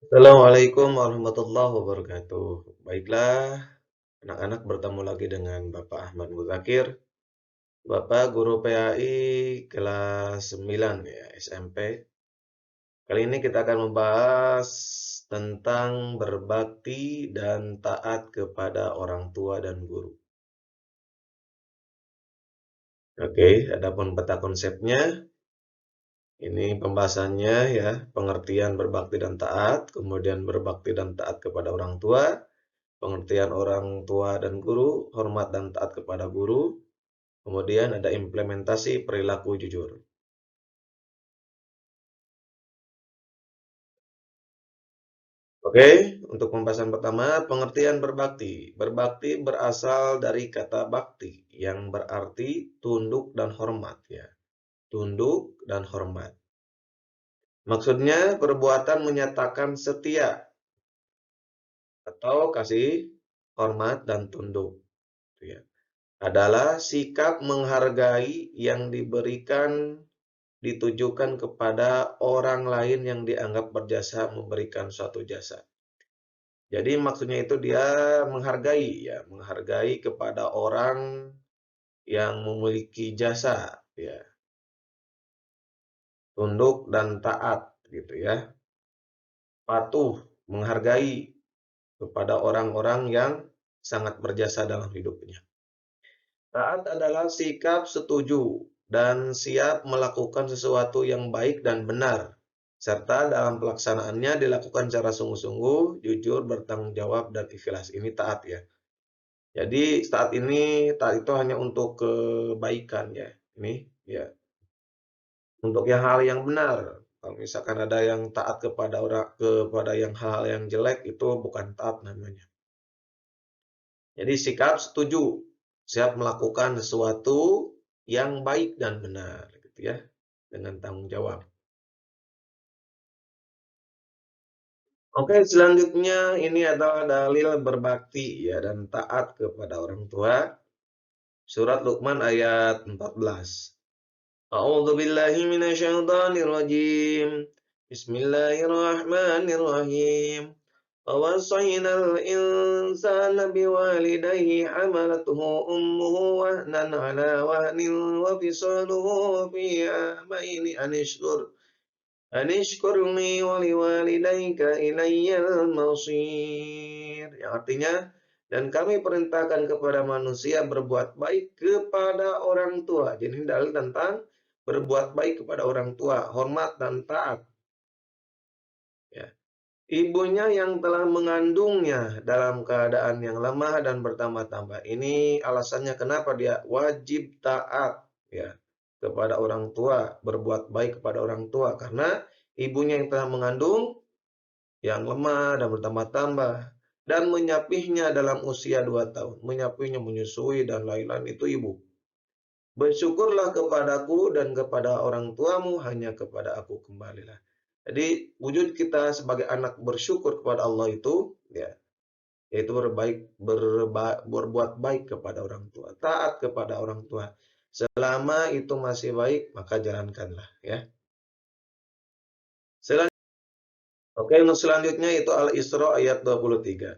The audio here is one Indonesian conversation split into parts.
Assalamualaikum warahmatullahi wabarakatuh. Baiklah, anak-anak bertemu lagi dengan Bapak Ahmad Muzakir, Bapak guru PAI kelas 9 ya, SMP. Kali ini kita akan membahas tentang berbakti dan taat kepada orang tua dan guru. Oke, adapun peta konsepnya, ini pembahasannya ya, pengertian berbakti dan taat, kemudian berbakti dan taat kepada orang tua, pengertian orang tua dan guru, hormat dan taat kepada guru, kemudian ada implementasi perilaku jujur. Oke, untuk pembahasan pertama, pengertian berbakti. Berbakti berasal dari kata bakti yang berarti tunduk dan hormat ya. Tunduk dan hormat. Maksudnya perbuatan menyatakan setia atau kasih hormat dan tunduk ya. Adalah sikap menghargai yang diberikan ditujukan kepada orang lain yang dianggap berjasa memberikan suatu jasa. Jadi maksudnya itu dia menghargai ya, menghargai kepada orang yang memiliki jasa ya, tunduk dan taat gitu ya. Patuh, menghargai kepada orang-orang yang sangat berjasa dalam hidupnya. Taat adalah sikap setuju dan siap melakukan sesuatu yang baik dan benar, serta dalam pelaksanaannya dilakukan secara sungguh-sungguh, jujur, bertanggung jawab, dan ikhlas. Ini taat ya. Jadi taat itu hanya untuk kebaikan ya. Ini ya, untuk yang hal yang benar. Kalau misalkan ada yang taat kepada yang hal yang jelek itu bukan taat namanya. Jadi sikap setuju, siap melakukan sesuatu yang baik dan benar gitu ya, dengan tanggung jawab. Oke, selanjutnya ini adalah dalil berbakti ya dan taat kepada orang tua. Surat Luqman ayat 14. A'udzu billahi minasyaitonir rajim. Bismillahirrahmanirrahim. ووصينا الإنسان بوالديه حملته أمه وهنا على وهن وفصاله في عامين أن اشكر لي ولوالديك إلي المصير. Yang artinya, dan kami perintahkan kepada manusia berbuat baik kepada orang tua. Jadi ini dalil tentang berbuat baik kepada orang tua, hormat dan taat. Ya. Ibunya yang telah mengandungnya dalam keadaan yang lemah dan bertambah-tambah. Ini alasannya kenapa dia wajib taat ya kepada orang tua, berbuat baik kepada orang tua karena ibunya yang telah mengandung yang lemah dan bertambah-tambah dan menyapihnya dalam usia 2 tahun. Menyapihnya, menyusui dan lain-lain itu ibu. Bersyukurlah kepadaku dan kepada orang tuamu, hanya kepada aku kembalilah. Jadi wujud kita sebagai anak bersyukur kepada Allah itu ya, yaitu berbuat baik kepada orang tua, taat kepada orang tua. Selama itu masih baik, maka jalankanlah ya. Oke, untuk selanjutnya itu Al-Isra ayat 23.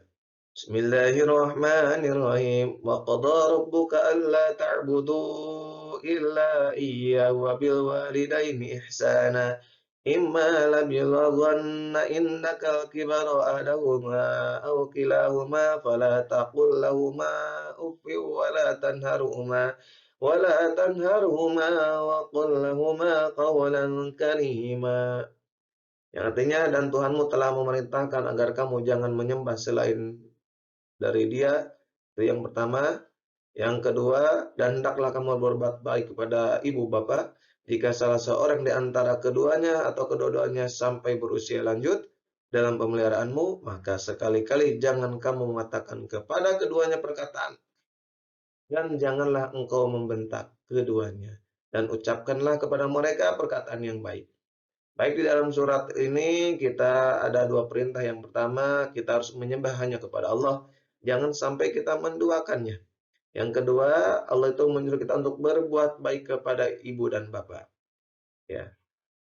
Bismillahirrahmanirrahim. Wa qada rabbuka alla ta'budu illa iyyahu wa bil walidaini ihsana. Imma labilaghanna indaka al-kibara ahaduhuma aw kilahuma fala taqul lahumā uffin wa la tanharhuma wa qul lahumā qawlan karīmā. Yang artinya, dan Tuhanmu telah memerintahkan agar kamu jangan menyembah selain dari Dia. Itu yang pertama. Yang kedua, dan hendaklah kamu berbuat baik kepada ibu bapa jika salah seorang di antara keduanya atau kedua-duanya sampai berusia lanjut dalam pemeliharaanmu, maka sekali-kali jangan kamu mengatakan kepada keduanya perkataan, dan janganlah engkau membentak keduanya, dan ucapkanlah kepada mereka perkataan yang baik. Baik, di dalam surat ini kita ada dua perintah. Yang pertama, kita harus menyembah hanya kepada Allah. Jangan sampai kita menduakannya. Yang kedua, Allah itu menyuruh kita untuk berbuat baik kepada ibu dan bapak. Ya.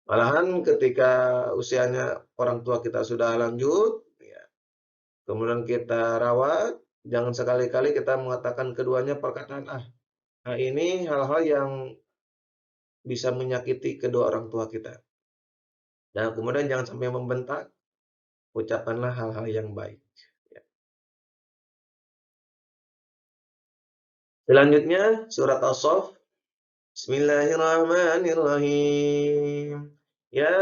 Malahan ketika usianya orang tua kita sudah lanjut, ya, kemudian kita rawat, jangan sekali-kali kita mengatakan keduanya perkataan, ini hal-hal yang bisa menyakiti kedua orang tua kita. Dan kemudian jangan sampai membentak, ucapkanlah hal-hal yang baik. Ya. Selanjutnya surat As-Saff. Bismillahirrahmanirrahim. Ya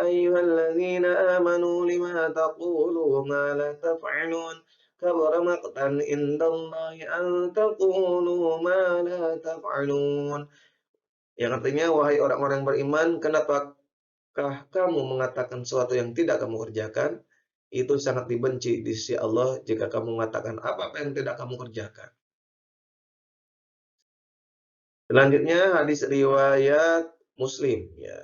ayyuhalladzina amanu lima taqulu ma la taf'alun. Kabura maqtan indallahi an taqulu ma la taf'alun. Yang artinya, wahai orang-orang beriman, kenapakah kamu mengatakan sesuatu yang tidak kamu kerjakan? Itu sangat dibenci di sisi Allah jika kamu mengatakan apa-apa yang tidak kamu kerjakan. Selanjutnya hadis riwayat Muslim, ya.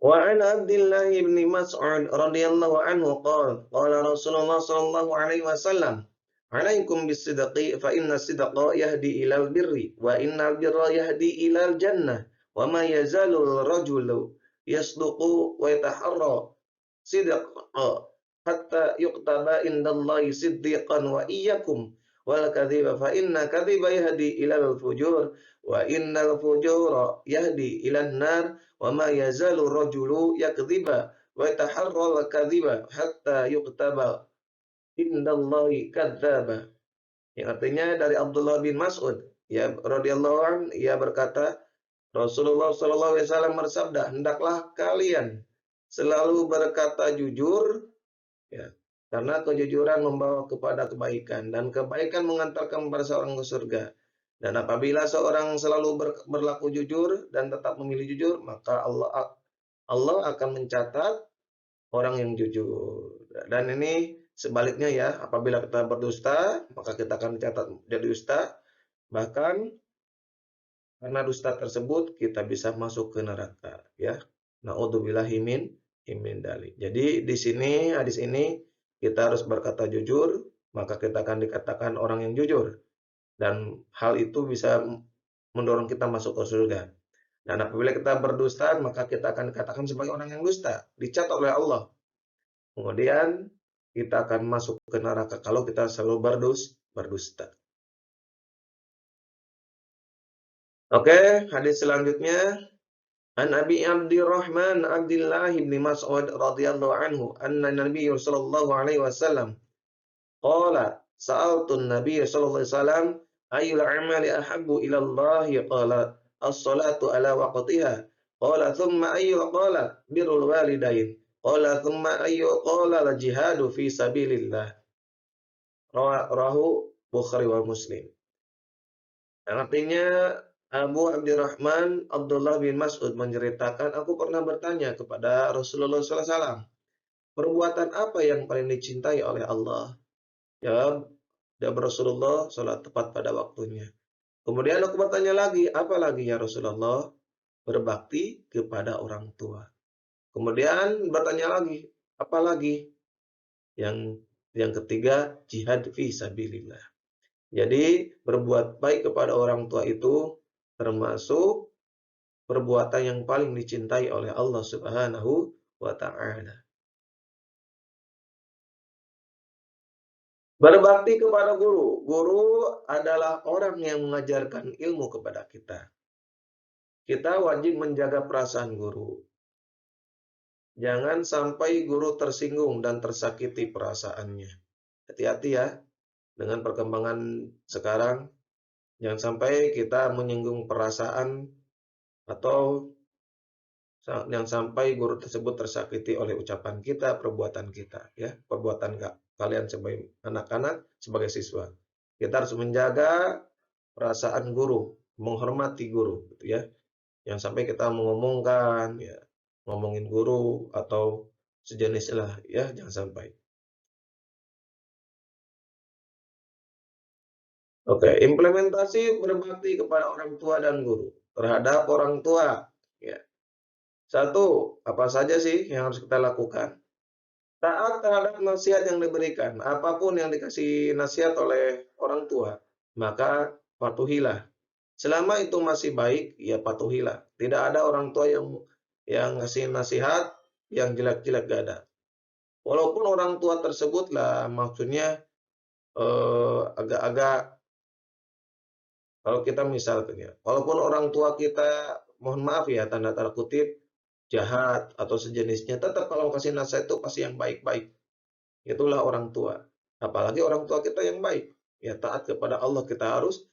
Wa an Abdullah bin Mas'ud radhiyallahu anhu qala qala Rasulullah sallallahu alaihi wasallam, "Alaikum bis-sidqi fa inna sidqa yahdi ilal birri wa innal birra yahdi ilal jannah wa ma yazalu ar-rajulu yasduqu wa yataharra sidqa hatta yuktaba indallahi siddiqan wa iyyakum wal kadhiba fa inna kadhiba yahdi ilal fujur wa innal fujura yahdi ilan nar wa ma yazalu rajulu yakdhiba wa yataharra al kadhiba hatta yuktaba indallahi kadzdzaba. Yang artinya dari Abdullah bin Mas'ud, ya, radhiyallahu an, ia berkata, Rasulullah sallallahu alaihi wasallam bersabda, hendaklah kalian selalu berkata jujur, ya, karena kejujuran membawa kepada kebaikan dan kebaikan mengantarkan kepada seorang ke surga. Dan apabila seorang selalu berlaku jujur dan tetap memilih jujur, maka Allah akan mencatat orang yang jujur. Dan ini sebaliknya, ya, apabila kita berdusta, maka kita akan dicatat jadi dusta. Bahkan karena dusta tersebut kita bisa masuk ke neraka, ya. Naudzubillahi min dzalik. Jadi di sini hadis ini kita harus berkata jujur, maka kita akan dikatakan orang yang jujur dan hal itu bisa mendorong kita masuk ke surga. Dan apabila kita berdusta, maka kita akan dikatakan sebagai orang yang dusta, dicatat oleh Allah. Kemudian kita akan masuk ke neraka kalau kita selalu berdusta. Oke, hadis selanjutnya. An Abi Abdurrahman Abdullah bin Mas'ud radhiyallahu anhu anna Nabiy sallallahu alaihi wasallam qala sa'altu Nabiy sallallahu alaihi wasallam ayyul a'mali ahabbu ila Allah qala as-salatu ala waqtiha qala thumma ayyu qala birrul walidain qala thumma ayyu qala al jihadu fi sabilillah rawahu Bukhari wa Muslim. Artinya Abu Abdurrahman Abdullah bin Mas'ud menceritakan, aku pernah bertanya kepada Rasulullah SAW, perbuatan apa yang paling dicintai oleh Allah? Jawab Rasulullah, sholat tepat pada waktunya. Kemudian aku bertanya lagi, apa lagi ya Rasulullah? Berbakti kepada orang tua. Kemudian bertanya lagi, apa lagi? Yang ketiga, jihad fi sabilillah. Jadi berbuat baik kepada orang tua itu termasuk perbuatan yang paling dicintai oleh Allah Subhanahu wa taala. Berbakti kepada guru. Guru adalah orang yang mengajarkan ilmu kepada kita. Kita wajib menjaga perasaan guru. Jangan sampai guru tersinggung dan tersakiti perasaannya. Hati-hati, ya, dengan perkembangan sekarang. Jangan sampai kita menyinggung perasaan atau jangan sampai guru tersebut tersakiti oleh ucapan kita, perbuatan kita, ya, perbuatan kalian sebagai anak-anak, sebagai siswa. Kita harus menjaga perasaan guru, menghormati guru, gitu ya. Jangan sampai kita mengomongkan, ya, ngomongin guru atau sejenis lah, ya, jangan sampai. Oke, implementasi berbakti kepada orang tua dan guru terhadap orang tua, ya. Satu, apa saja sih yang harus kita lakukan? Taat terhadap nasihat yang diberikan. Apapun yang dikasih nasihat oleh orang tua, maka patuhilah. Selama itu masih baik, ya patuhilah. Tidak ada orang tua yang ngasih nasihat yang jelek-jelek, gak ada. Walaupun orang tua tersebutlah maksudnya agak-agak, kalau kita misalnya, walaupun orang tua kita, mohon maaf ya, tanda tanda kutip, jahat atau sejenisnya, tetap kalau kasih nasihat itu pasti yang baik-baik. Itulah orang tua. Apalagi orang tua kita yang baik. Ya taat kepada Allah, kita harus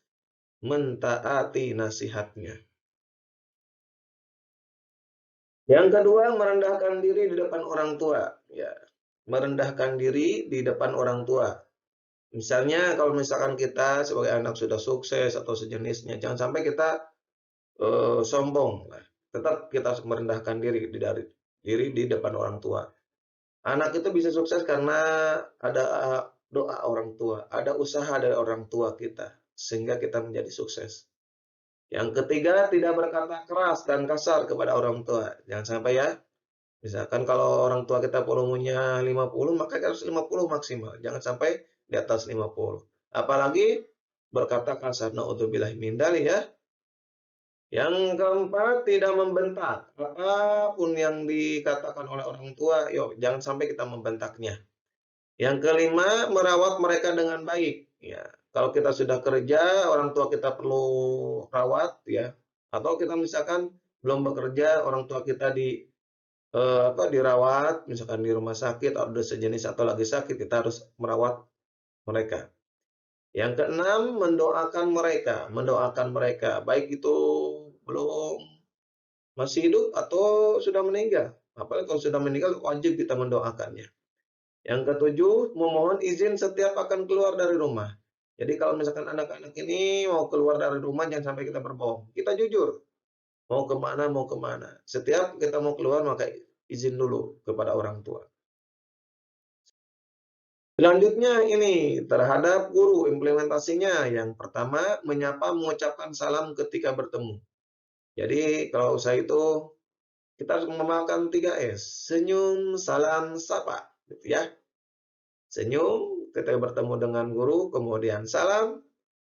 mentaati nasihatnya. Yang kedua, merendahkan diri di depan orang tua. Ya, merendahkan diri di depan orang tua. Misalnya kalau misalkan kita sebagai anak sudah sukses atau sejenisnya, jangan sampai kita sombong. Nah, tetap kita harus merendahkan diri di depan orang tua. Anak itu bisa sukses karena ada doa orang tua, ada usaha dari orang tua kita, sehingga kita menjadi sukses. Yang ketiga, tidak berkata keras dan kasar kepada orang tua. Jangan sampai ya. Misalkan kalau orang tua kita volumenya 50, maka kita harus 50 maksimal. Jangan sampai di atas 50. Apalagi berkata kasar. Naudzubillah min dzalik ya. Yang keempat, tidak membentak. Apapun yang dikatakan oleh orang tua, yuk jangan sampai kita membentaknya. Yang kelima, merawat mereka dengan baik. Ya, kalau kita sudah kerja, orang tua kita perlu rawat, ya. Atau kita misalkan belum bekerja, orang tua kita dirawat, misalkan di rumah sakit atau sejenis atau lagi sakit, kita harus merawat mereka. Yang keenam, mendoakan mereka, baik itu belum masih hidup atau sudah meninggal. Apalagi kalau sudah meninggal, wajib kita mendoakannya. Yang ketujuh, memohon izin setiap akan keluar dari rumah. Jadi kalau misalkan anak-anak ini mau keluar dari rumah, jangan sampai kita berbohong. Kita jujur, mau kemana, mau kemana. Setiap kita mau keluar, maka izin dulu kepada orang tua. Selanjutnya ini, terhadap guru, implementasinya. Yang pertama, menyapa, mengucapkan salam ketika bertemu. Jadi kalau saya itu, kita harus memakan 3S. Senyum, salam, sapa. Gitu ya. Senyum ketika bertemu dengan guru, kemudian salam,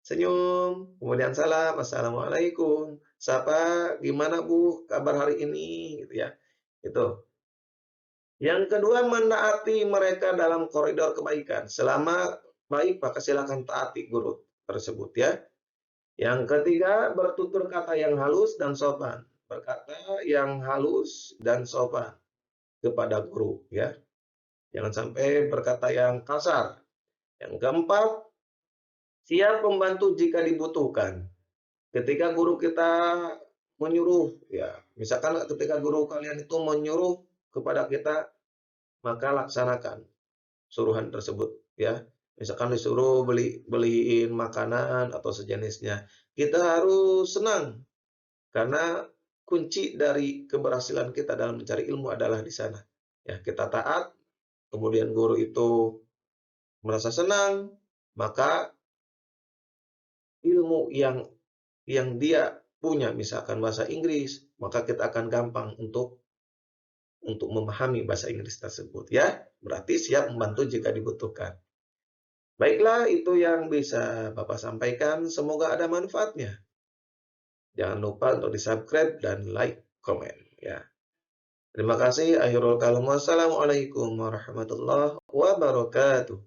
senyum, kemudian salam, assalamualaikum, sapa, gimana Bu, kabar hari ini, gitu ya. Itu. Yang kedua, menaati mereka dalam koridor kebaikan. Selama baik, maka silakan taati guru tersebut ya. Yang ketiga, bertutur kata yang halus dan sopan. Berkata yang halus dan sopan kepada guru ya. Jangan sampai berkata yang kasar. Yang keempat, siap membantu jika dibutuhkan. Ketika guru kita menyuruh, ya, misalkan ketika guru kalian itu menyuruh kepada kita, maka laksanakan suruhan tersebut, ya. Misalkan disuruh beliin makanan atau sejenisnya, kita harus senang karena kunci dari keberhasilan kita dalam mencari ilmu adalah di sana. Ya, kita taat, kemudian guru itu merasa senang, maka ilmu yang dia punya, misalkan bahasa Inggris, maka kita akan gampang untuk memahami bahasa Inggris tersebut ya. Berarti siap membantu jika dibutuhkan. Baiklah, itu yang bisa Bapak sampaikan. Semoga ada manfaatnya. Jangan lupa untuk di-subscribe dan like, komen ya. Terima kasih. Akhirul kalam. Wassalamualaikum warahmatullahi wabarakatuh.